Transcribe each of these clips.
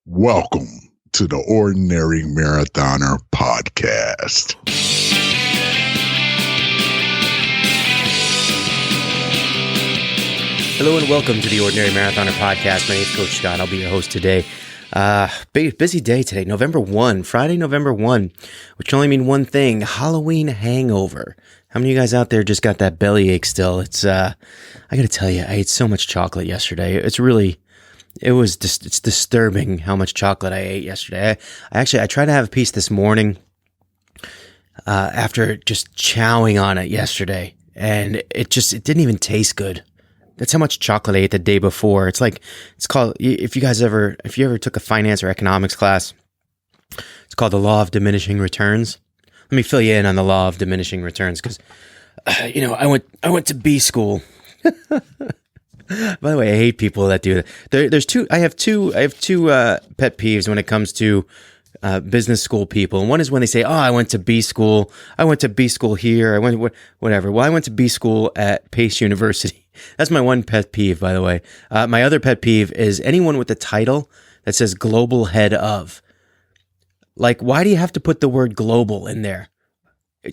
Welcome to the Ordinary Marathoner podcast. Hello and welcome to the Ordinary Marathoner podcast. My name is Coach Scott. I'll be your host today. Busy day today, Friday, November 1, which can only mean one thing, Halloween Hangover. How many of you guys out there just got that bellyache still? It's, I gotta tell you, I ate so much chocolate yesterday. It's disturbing how much chocolate I ate yesterday. I tried to have a piece this morning, after just chowing on it yesterday, and it didn't even taste good. That's how much chocolate I ate the day before. It's called, if you ever took a finance or economics class, it's called the law of diminishing returns. Let me fill you in on the law of diminishing returns because, I went to B school. By the way, I hate people that do that. I have two pet peeves when it comes to business school people. And one is when they say, "Oh, I went to B school. I went to B school here. Whatever." Well, I went to B school at Pace University. That's my one pet peeve, by the way. My other pet peeve is anyone with the title that says global head of. Like, why do you have to put the word global in there?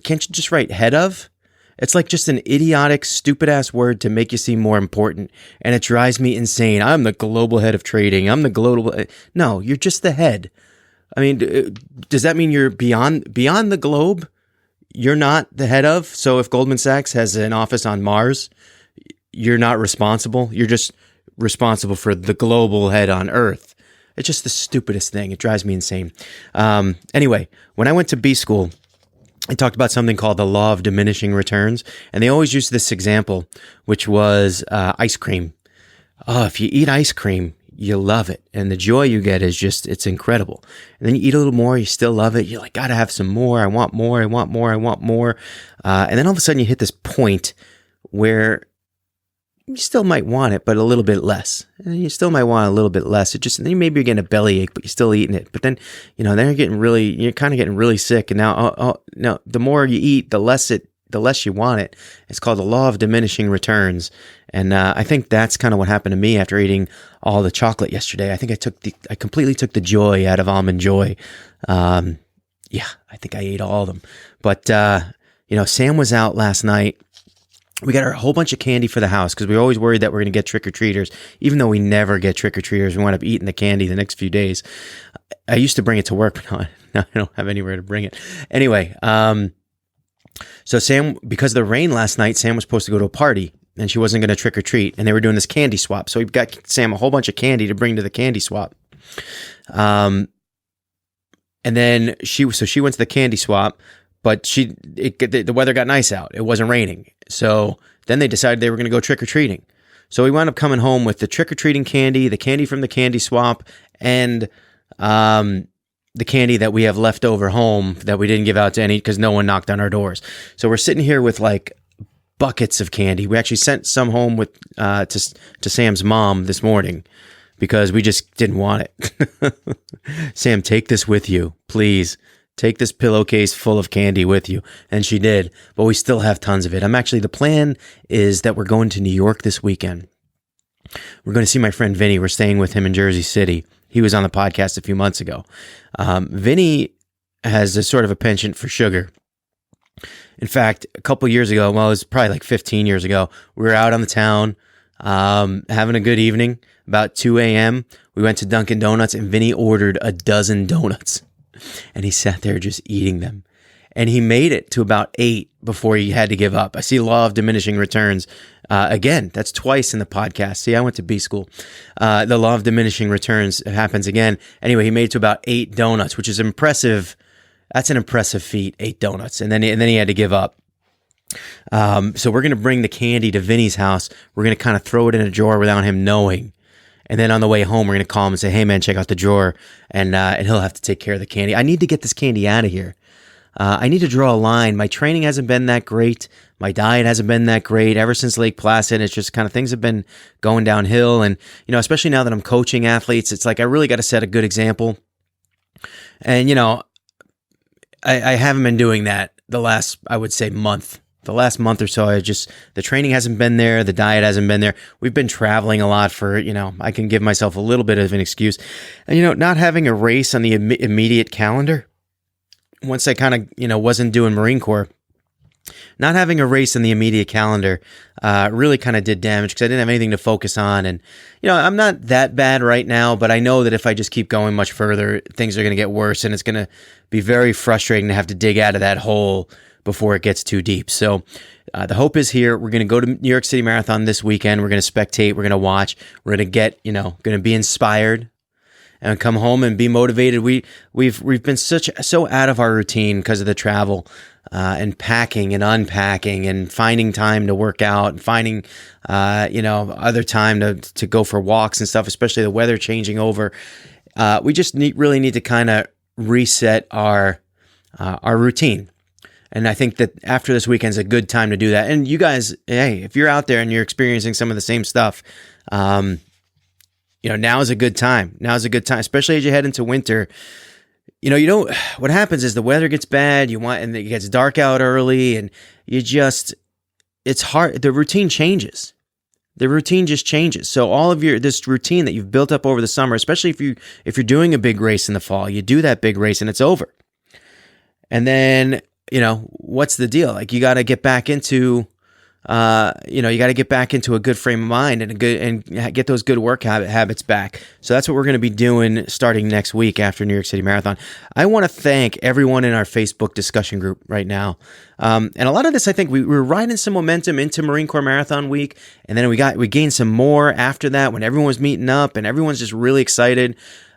Can't you just write head of? It's like just an idiotic, stupid-ass word to make you seem more important, and it drives me insane. I'm the global head of trading. I'm the global... No, you're just the head. I mean, does that mean you're beyond the globe? You're not the head of? So if Goldman Sachs has an office on Mars, you're not responsible? You're just responsible for the global head on Earth. It's just the stupidest thing. It drives me insane. Anyway, when I went to B school, I talked about something called the law of diminishing returns, and they always use this example, which was ice cream. Oh, if you eat ice cream, you love it, and the joy you get is it's incredible. And then you eat a little more, you still love it. You're like, gotta have some more. I want more. I want more. I want more. And then all of a sudden, you hit this point where you still might want it, but a little bit less. And you still might want a little bit less. Then maybe you're getting a bellyache, but you're still eating it. But then, then you're kind of getting really sick. And now, no, the more you eat, the less you want it. It's called the law of diminishing returns. And I think that's kind of what happened to me after eating all the chocolate yesterday. I think I completely took the joy out of Almond Joy. I think I ate all of them. But, Sam was out last night. We got a whole bunch of candy for the house because we were always worried that we're going to get trick-or-treaters, even though we never get trick-or-treaters. We wind up eating the candy the next few days. I used to bring it to work, but now I don't have anywhere to bring it. Anyway, so Sam, because of the rain last night, Sam was supposed to go to a party, and she wasn't going to trick-or-treat, and they were doing this candy swap. So we got Sam a whole bunch of candy to bring to the candy swap. And then she went to the candy swap, but the weather got nice out. It wasn't raining. So then they decided they were going to go trick-or-treating. So we wound up coming home with the trick-or-treating candy, the candy from the candy swap, and the candy that we have left over home that we didn't give out to any because no one knocked on our doors. So we're sitting here with like buckets of candy. We actually sent some home with to Sam's mom this morning because we just didn't want it. Sam, take this with you, please. Take this pillowcase full of candy with you. And she did, but we still have tons of it. The plan is that we're going to New York this weekend. We're going to see my friend Vinny. We're staying with him in Jersey City. He was on the podcast a few months ago. Vinny has a sort of a penchant for sugar. In fact, a couple years ago, well, it was probably like 15 years ago, we were out on the town, having a good evening. About 2 a.m., we went to Dunkin' Donuts and Vinny ordered a dozen donuts. And he sat there just eating them. And he made it to about 8 before he had to give up. I see law of diminishing returns. Again, that's twice in the podcast. See, I went to B school. The law of diminishing returns happens again. Anyway, he made it to about 8 donuts, which is impressive. That's an impressive feat, 8 donuts. And then he had to give up. So we're going to bring the candy to Vinny's house. We're going to kind of throw it in a drawer without him knowing. And then on the way home, we're going to call him and say, "Hey, man, check out the drawer." And he'll have to take care of the candy. I need to get this candy out of here. I need to draw a line. My training hasn't been that great. My diet hasn't been that great. Ever since Lake Placid, it's just kind of things have been going downhill. And, especially now that I'm coaching athletes, it's like I really got to set a good example. And, I haven't been doing that the last, I would say, month. the last month or so, the training hasn't been there. The diet hasn't been there. We've been traveling a lot for, I can give myself a little bit of an excuse. And, not having a race on the immediate calendar, once I kind of, wasn't doing Marine Corps, not having a race in the immediate calendar really kind of did damage because I didn't have anything to focus on. And, I'm not that bad right now, but I know that if I just keep going much further, things are going to get worse, and it's going to be very frustrating to have to dig out of that hole before it gets too deep. So the hope is here. We're going to go to New York City Marathon this weekend. We're going to spectate. We're going to watch. We're going to get, going to be inspired and come home and be motivated. We've been so out of our routine because of the travel. And packing and unpacking and finding time to work out and finding, other time to go for walks and stuff, especially the weather changing over. We just really need to kind of reset our routine. And I think that after this weekend is a good time to do that. And you guys, hey, if you're out there and you're experiencing some of the same stuff, now is a good time. Now is a good time, especially as you head into winter. What happens is the weather gets bad, and it gets dark out early, and it's hard. The routine changes. The routine just changes. So all of this routine that you've built up over the summer, especially if you're doing a big race in the fall, you do that big race and it's over. And then, what's the deal? Like, you got to get back into a good frame of mind and get those good work habits back. So that's what we're going to be doing starting next week after New York City Marathon. I want to thank everyone in our Facebook discussion group right now. And a lot of this, I think we were riding some momentum into Marine Corps Marathon week. And then we gained some more after that when everyone was meeting up and everyone's just really excited.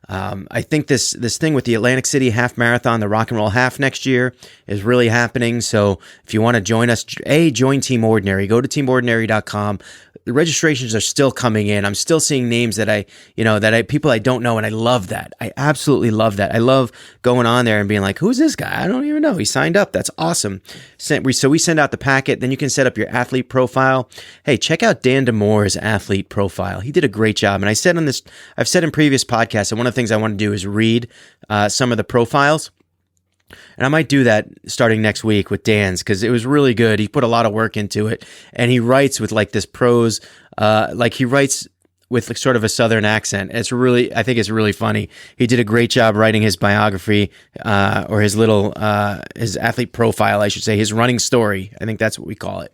I think this thing with the Atlantic City Half Marathon, the Rock and Roll Half next year, is really happening. So if you want to join us, join Team Ordinary. Go to teamordinary.com. The registrations are still coming in. I'm still seeing names that people I don't know, and I love that. I absolutely love that. I love going on there and being like, who's this guy? I don't even know. He signed up. That's awesome. So we send out the packet. Then you can set up your athlete profile. Hey, check out Dan DeMoore's athlete profile. He did a great job. And I've said in previous podcasts, and one of the things I want to do is read some of the profiles. And I might do that starting next week with Dan's because it was really good. He put a lot of work into it, and he writes with like this prose, he writes with like sort of a Southern accent. I think it's really funny. He did a great job writing his biography, or his his athlete profile, I should say, his running story. I think that's what we call it.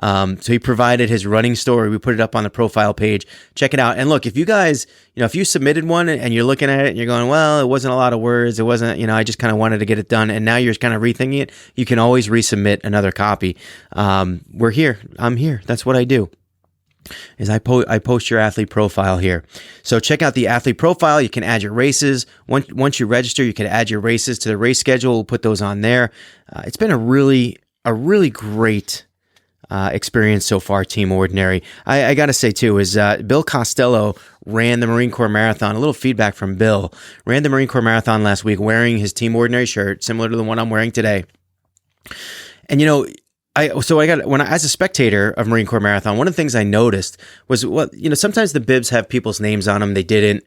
So he provided his running story. We put it up on the profile page. Check it out. And look, if you guys, if you submitted one and you're looking at it and you're going, well, it wasn't a lot of words. It wasn't, I just kind of wanted to get it done. And now you're kind of rethinking it. You can always resubmit another copy. We're here. I'm here. That's what I do. I post your athlete profile here. So check out the athlete profile. You can add your races. Once you register, you can add your races to the race schedule. We'll put those on there. It's been a really great experience so far, Team Ordinary. I got to say, too, is Bill Costello ran the Marine Corps Marathon. A little feedback from Bill. Ran the Marine Corps Marathon last week wearing his Team Ordinary shirt, similar to the one I'm wearing today. And, as a spectator of Marine Corps Marathon, one of the things I noticed was, sometimes the bibs have people's names on them. They didn't.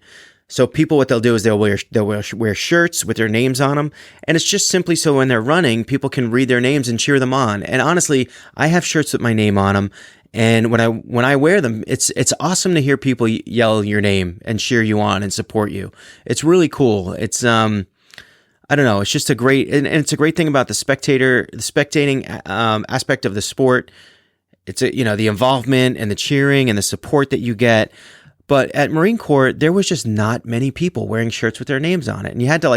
So people, what they'll do is they'll wear shirts with their names on them, and it's just simply so when they're running, people can read their names and cheer them on. And honestly, I have shirts with my name on them, and when I wear them, it's awesome to hear people yell your name and cheer you on and support you. It's really cool. It's I don't know. It's just a great, and it's a great thing about the spectating aspect of the sport. It's the involvement and the cheering and the support that you get. But at Marine Corps, there was just not many people wearing shirts with their names on it. And you had to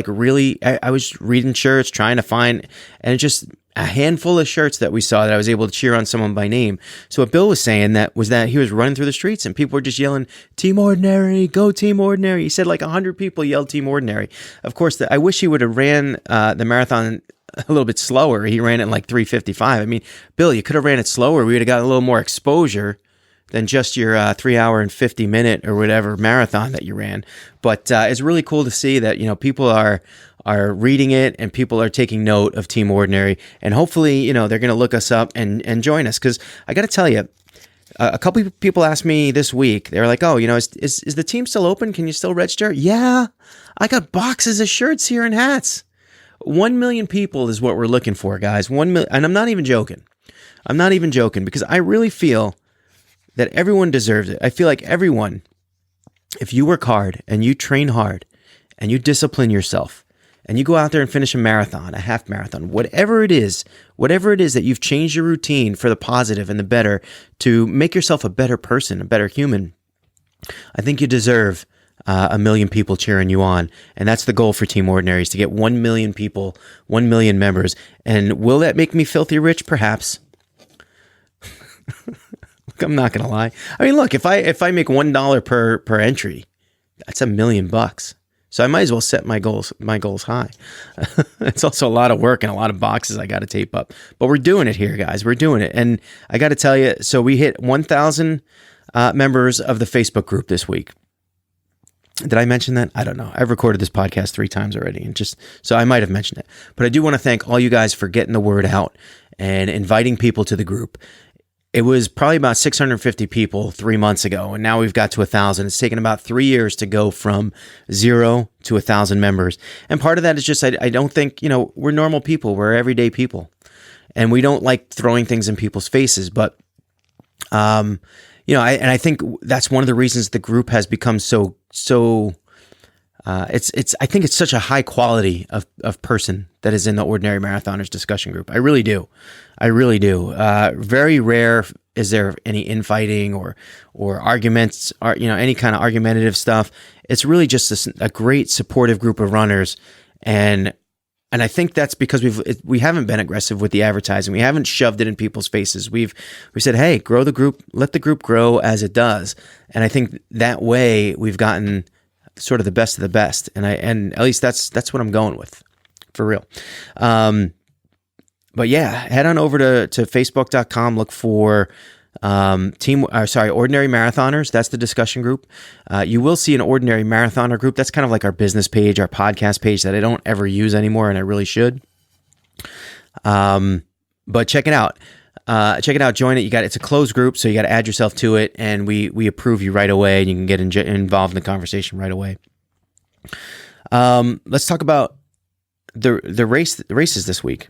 I was reading shirts, trying to find, and it's just a handful of shirts that we saw that I was able to cheer on someone by name. So what Bill was saying was that he was running through the streets and people were just yelling, Team Ordinary, go Team Ordinary. He said like 100 people yelled Team Ordinary. Of course, I wish he would have ran the marathon a little bit slower. He ran it in like 3:55. I mean, Bill, you could have ran it slower. We would have gotten a little more exposure than just your 3 hour and 50 minute or whatever marathon that you ran. But it's really cool to see that, people are reading it and people are taking note of Team Ordinary. And hopefully, they're going to look us up and join us. Because I got to tell you, a couple of people asked me this week, they were like, oh, is the team still open? Can you still register? Yeah, I got boxes of shirts here and hats. 1 million people is what we're looking for, guys. 1 million, and I'm not even joking. I'm not even joking, because I really feel that everyone deserves it. I feel like everyone, if you work hard and you train hard and you discipline yourself and you go out there and finish a marathon, a half marathon, whatever it is that you've changed your routine for the positive and the better to make yourself a better person, a better human, I think you deserve 1 million people cheering you on. And that's the goal for Team Ordinary, is to get 1 million people, 1 million members. And will that make me filthy rich? Perhaps. Look, I'm not going to lie. I mean, look, if I make $1 per entry, that's $1 million. So I might as well set my goals high. It's also a lot of work and a lot of boxes I got to tape up. But we're doing it here, guys. We're doing it. And I got to tell you, so we hit 1,000 members of the Facebook group this week. Did I mention that? I don't know. I've recorded this podcast 3 times already, and so I might have mentioned it. But I do want to thank all you guys for getting the word out and inviting people to the group. It was probably about 650 people 3 months ago, and now we've got to 1,000. It's taken about 3 years to go from 0 to 1,000 members. And part of that is just I don't think, we're normal people. We're everyday people. And we don't like throwing things in people's faces. But, I think that's one of the reasons the group has become so I think it's such a high quality of person that is in the Ordinary Marathoners discussion group. I really do. Very rare is there any infighting or arguments, or any kind of argumentative stuff. It's really just a great supportive group of runners, and I think that's because we haven't been aggressive with the advertising. We haven't shoved it in people's faces. We said, hey, grow the group, let the group grow as it does, and I think that way we've gotten sort of the best of the best, and at least that's what I'm going with, for real. But yeah, head on over to facebook.com, look for Ordinary Marathoners. That's the discussion group. You will see an Ordinary Marathoner group. That's kind of like our business page, our podcast page that I don't ever use anymore, and I really should. But check it out. Join it. It's a closed group, so you got to add yourself to it, and we approve you right away, and you can get involved in the conversation right away. Let's talk about the races this week.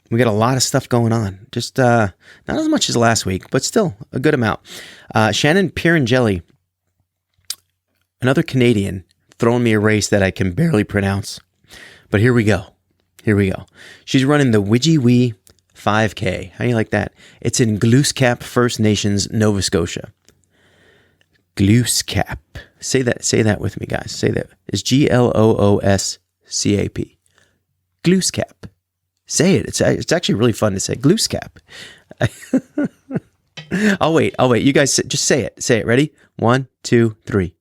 We got a lot of stuff going on. Just not as much as last week, but still a good amount. Shannon Pierangeli, another Canadian, throwing me a race that I can barely pronounce. But here we go. She's running the Widgie 5K. How do you like that? It's in Glooscap First Nations, Nova Scotia. Glooscap. Say that with me, guys. Say that. It's Glooscap. Glooscap. Say it. It's actually really fun to say. Glooscap. I'll wait. You guys just say it. Say it. Ready? 1, 2, 3.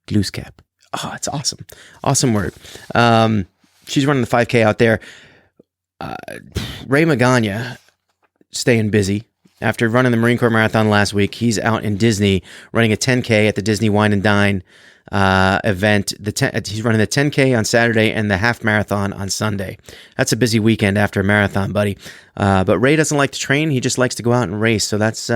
Glooscap. Oh, it's awesome. Awesome word. She's running the 5K out there. Ray Magana staying busy. After running the Marine Corps Marathon last week, he's out in Disney running a 10K at the Disney Wine and Dine event. He's running the 10K on Saturday and the half marathon on Sunday. That's a busy weekend after a marathon, buddy. But Ray doesn't like to train. He just likes to go out and race. So that's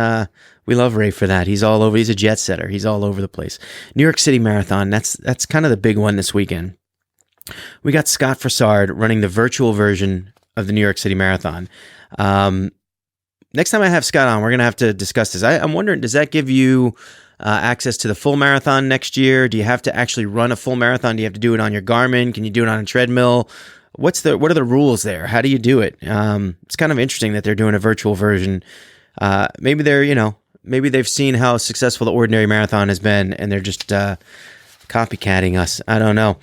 we love Ray for that. He's all over. He's a jet setter. He's all over the place. New York City Marathon. That's kind of the big one this weekend. We got Scott Frassard running the virtual version of the New York City Marathon. Next time I have Scott on, we're going to have to discuss this. I'm wondering, does that give you access to the full marathon next year? Do you have to actually run a full marathon? Do you have to do it on your Garmin? Can you do it on a treadmill? What are the rules there? How do you do it? It's kind of interesting that they're doing a virtual version. Maybe they've seen how successful the Ordinary Marathon has been, and they're just copycatting us. I don't know.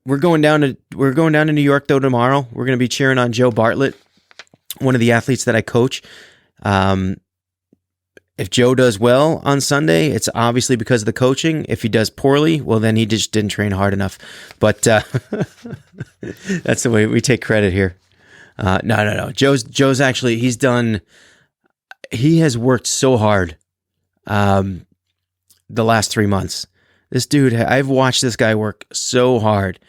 We're going down to New York though tomorrow. We're going to be cheering on Joe Bartlett, one of the athletes that I coach. If Joe does well on Sunday, it's obviously because of the coaching. If he does poorly, well, then he just didn't train hard enough. But that's the way we take credit here. No. Joe's actually, he has worked so hard the last 3 months. This dude, I've watched this guy work so hard.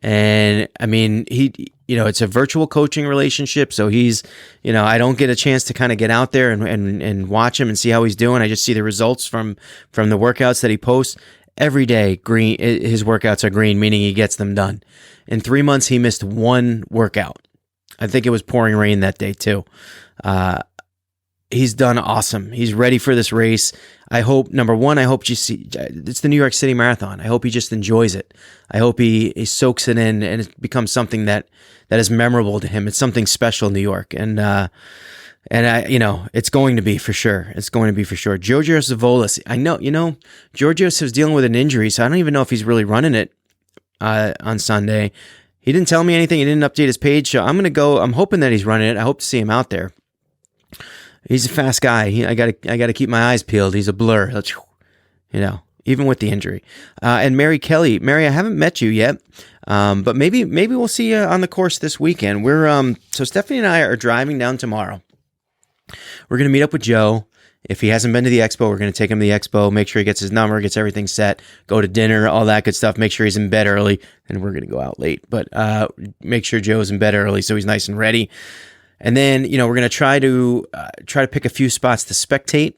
And I mean, it's a virtual coaching relationship. So he's, I don't get a chance to kind of get out there and watch him and see how he's doing. I just see the results from the workouts that he posts every day. Green, his workouts are green, meaning he gets them done. In 3 months, he missed one workout. I think it was pouring rain that day too. He's done awesome. He's ready for this race. I hope, number one, I hope you see, it's the New York City Marathon. I hope he just enjoys it. I hope he soaks it in and it becomes something that is memorable to him. It's something special in New York. And I, it's going to be for sure. It's going to be for sure. Georgios Zavolis, I know, Georgios is dealing with an injury, so I don't even know if he's really running it on Sunday. He didn't tell me anything. He didn't update his page. So I'm going to go. I'm hoping that he's running it. I hope to see him out there. He's a fast guy. I gotta keep my eyes peeled. He's a blur. Even with the injury. And Mary Kelly. Mary, I haven't met you yet. But maybe we'll see you on the course this weekend. So Stephanie and I are driving down tomorrow. We're going to meet up with Joe. If he hasn't been to the expo, we're going to take him to the expo, make sure he gets his number, gets everything set, go to dinner, all that good stuff, make sure he's in bed early, and we're going to go out late. But make sure Joe's in bed early so he's nice and ready. And then, we're going to try to pick a few spots to spectate.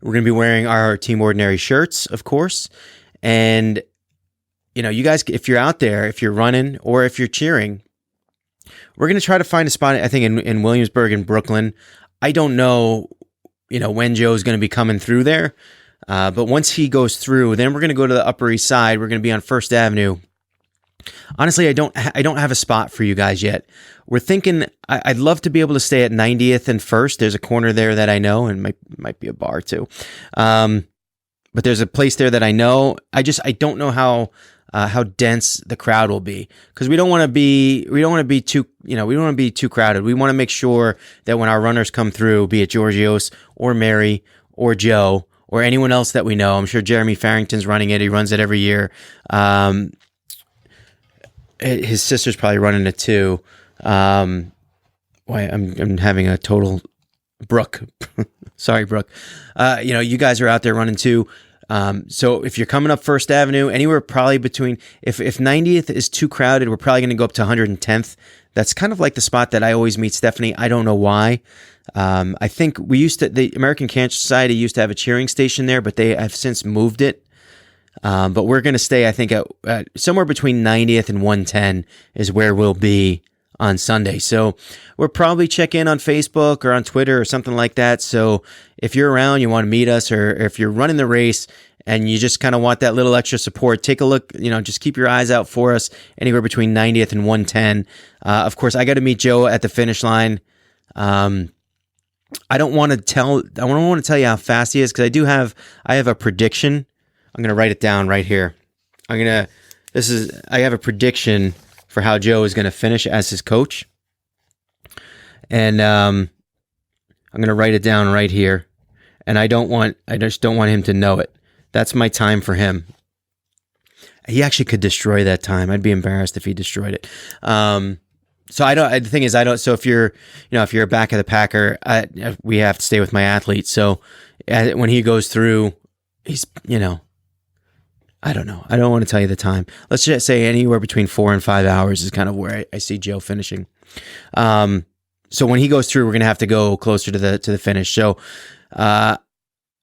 We're going to be wearing our Team Ordinary shirts, of course. And, you guys, if you're out there, if you're running or if you're cheering, we're going to try to find a spot, I think, in Williamsburg and Brooklyn. I don't know, when Joe's going to be coming through there. But once he goes through, then we're going to go to the Upper East Side. We're going to be on First Avenue. Honestly, I don't have a spot for you guys yet. We're thinking I'd love to be able to stay at 90th and First. There's a corner there that I know, and might be a bar too. But there's a place there that I know. I don't know how dense the crowd will be, because we don't want to be too crowded. We want to make sure that when our runners come through, be it Georgios or Mary or Joe or anyone else that we know, I'm sure Jeremy Farrington's running it. He runs it every year. His sister's probably running it too. I'm having a total Brooke. Sorry, Brooke. You guys are out there running too. So if you're coming up First Avenue, anywhere probably between, if 90th is too crowded, we're probably going to go up to 110th. That's kind of like the spot that I always meet Stephanie. I don't know why. I think the American Cancer Society used to have a cheering station there, but they have since moved it. But we're going to stay, I think, at somewhere between 90th and 110 is where we'll be on Sunday. So we'll probably check in on Facebook or on Twitter or something like that. So if you're around, you want to meet us, or if you're running the race and you just kind of want that little extra support, take a look, just keep your eyes out for us anywhere between 90th and 110. Of course, I got to meet Joe at the finish line. I don't want to tell you how fast he is, because I have a prediction. I'm going to write it down right here. I have a prediction for how Joe is going to finish as his coach. And I'm going to write it down right here. And I just don't want him to know it. That's my time for him. He actually could destroy that time. I'd be embarrassed if he destroyed it. So the thing is, so if you're a back of the packer, we have to stay with my athlete. So when he goes through, he's, I don't know. I don't want to tell you the time. Let's just say anywhere between 4 and 5 hours is kind of where I see Joe finishing. So when he goes through, we're going to have to go closer to the finish. So, and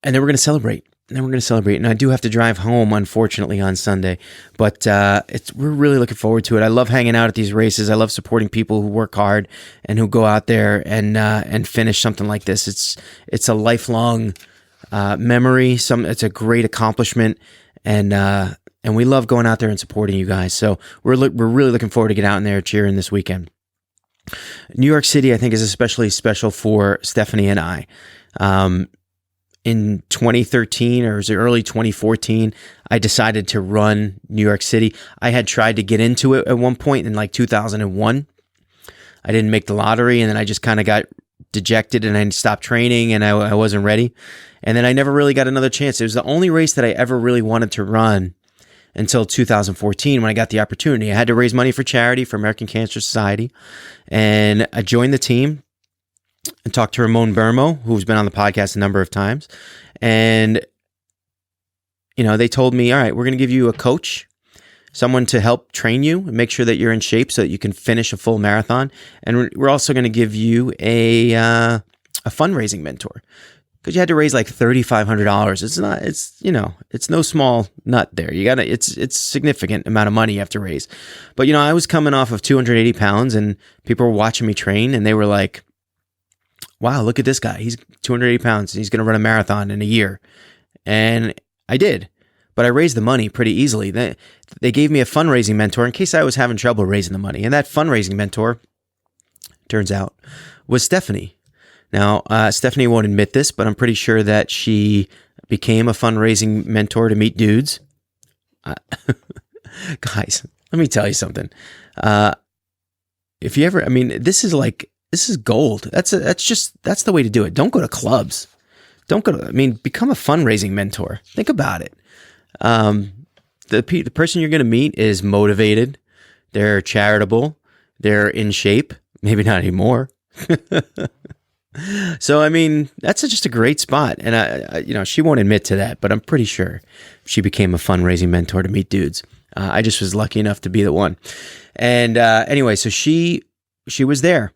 then we're going to celebrate. And I do have to drive home, unfortunately, on Sunday. But we're really looking forward to it. I love hanging out at these races. I love supporting people who work hard and who go out there and finish something like this. It's a lifelong memory. It's a great accomplishment. And we love going out there and supporting you guys. So we're really looking forward to get out in there cheering this weekend. New York City, I think, is especially special for Stephanie and I. In 2013, or was it early 2014, I decided to run New York City. I had tried to get into it at one point in like 2001. I didn't make the lottery, and then I just kind of got dejected and I stopped training, and I wasn't ready. And then I never really got another chance. It was the only race that I ever really wanted to run until 2014 when I got the opportunity. I had to raise money for charity for American Cancer Society, and I joined the team and talked to Ramon Bermo, who's been on the podcast a number of times. And, they told me, all right, we're going to give you a coach, someone to help train you and make sure that you're in shape so that you can finish a full marathon. And we're also going to give you a fundraising mentor because you had to raise like $3,500. It's no small nut there. It's significant amount of money you have to raise. But, I was coming off of 280 pounds and people were watching me train and they were like, wow, look at this guy. He's 280 pounds. He's going to run a marathon in a year. And I did, but I raised the money pretty easily. They gave me a fundraising mentor in case I was having trouble raising the money. And that fundraising mentor, turns out, was Stephanie. Now, Stephanie won't admit this, but I'm pretty sure that she became a fundraising mentor to meet dudes. Guys, let me tell you something. If you ever, this is gold. That's the way to do it. Don't go to clubs. Become a fundraising mentor. Think about it. The person you're going to meet is motivated. They're charitable. They're in shape. Maybe not anymore. So, that's just a great spot. And I she won't admit to that, but I'm pretty sure she became a fundraising mentor to meet dudes. I just was lucky enough to be the one. And anyway, so she was there.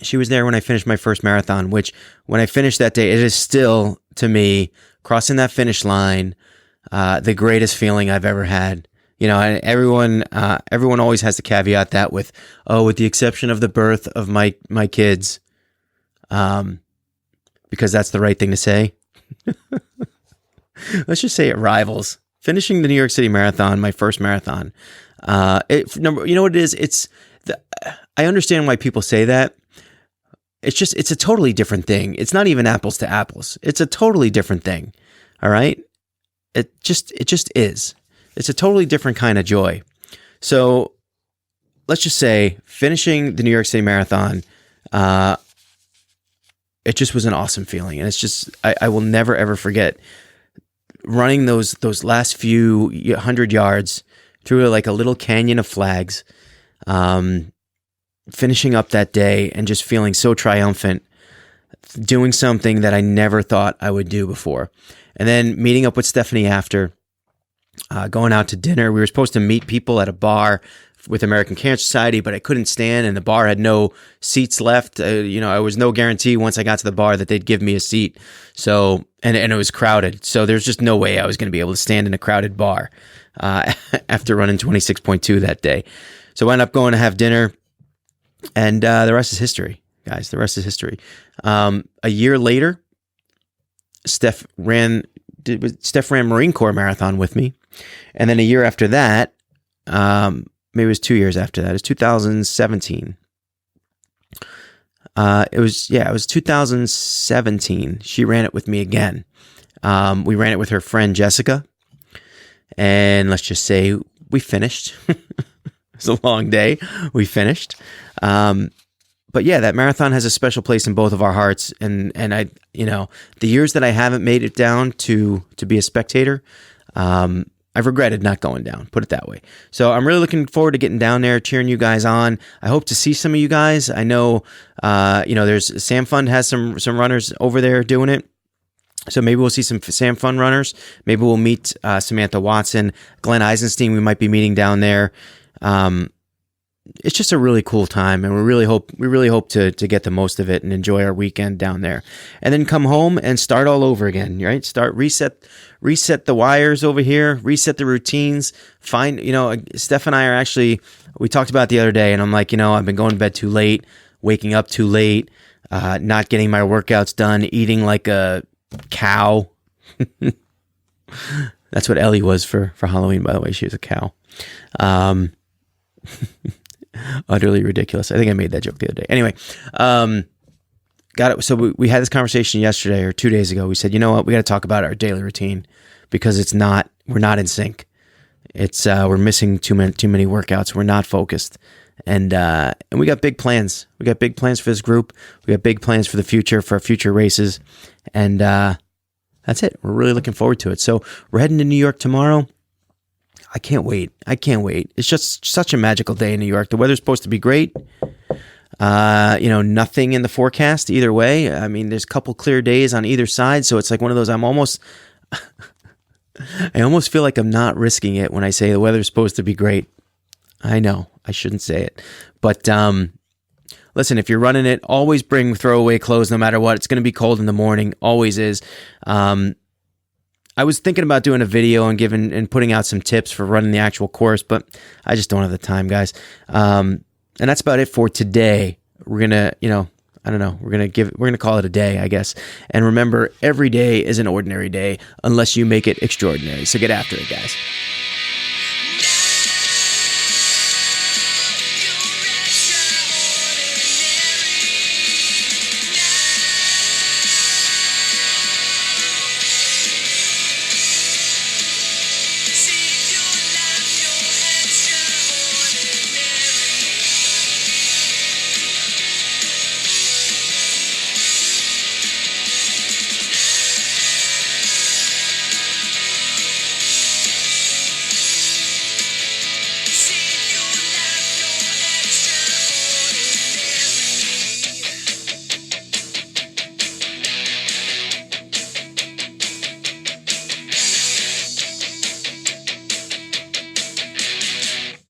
She was there when I finished my first marathon, which when I finished that day, it is still, to me, crossing that finish line, the greatest feeling I've ever had. And everyone always has to caveat that with the exception of the birth of my kids, because that's the right thing to say. Let's just say it rivals finishing the New York City Marathon, my first marathon. You know what it is? I understand why people say that. It's a totally different thing. It's not even apples to apples. It's a totally different thing. All right. It just is. It's a totally different kind of joy. So let's just say finishing the New York City Marathon, it just was an awesome feeling. And it's just, I will never, ever forget running those last few 100 yards through like a little canyon of flags, finishing up that day and just feeling so triumphant, doing something that I never thought I would do before. And then meeting up with Stephanie after, going out to dinner. We were supposed to meet people at a bar with American Cancer Society, but I couldn't stand, and the bar had no seats left. I was no guarantee once I got to the bar that they'd give me a seat. So, and it was crowded. So there's just no way I was going to be able to stand in a crowded bar after running 26.2 that day. So I ended up going to have dinner. And the rest is history, guys. The rest is history. A year later, Steph ran Marine Corps Marathon with me. And then a year after that, maybe it was 2 years after that, it was 2017. It was 2017. She ran it with me again. We ran it with her friend Jessica. And let's just say we finished. It was a long day. We finished. But yeah, that marathon has a special place in both of our hearts. And I, the years that I haven't made it down to be a spectator, I've regretted not going down, put it that way. So I'm really looking forward to getting down there, cheering you guys on. I hope to see some of you guys. I know, there's Sam Fund has some runners over there doing it. So maybe we'll see some Sam Fund runners. Maybe we'll meet Samantha Watson, Glenn Eisenstein. We might be meeting down there. It's just a really cool time, and we really hope to get the most of it and enjoy our weekend down there, and then come home and start all over again. Right? Reset the wires over here, reset the routines. Steph and I we talked about it the other day, and I'm like, I've been going to bed too late, waking up too late, not getting my workouts done, eating like a cow. That's what Ellie was for Halloween, by the way. She was a cow. Utterly ridiculous. I think I made that joke the other day. Anyway, got it. So we had this conversation yesterday or 2 days ago. We said, you know what, we got to talk about our daily routine because we're not in sync. We're missing too many workouts. We're not focused. And we got big plans. We got big plans for this group. We got big plans for the future, for our future races. And that's it. We're really looking forward to it. So we're heading to New York tomorrow. I can't wait. It's just such a magical day in New York. The weather's supposed to be great. Nothing in the forecast either way. There's a couple clear days on either side. So it's like one of those, I almost feel like I'm not risking it when I say the weather's supposed to be great. I know I shouldn't say it, but, listen, if you're running it, always bring throwaway clothes no matter what. It's going to be cold in the morning, always is. I was thinking about doing a video and putting out some tips for running the actual course, but I just don't have the time, guys. And that's about it for today. We're going to, I don't know. We're going to call it a day, I guess. And remember, every day is an ordinary day unless you make it extraordinary. So get after it, guys.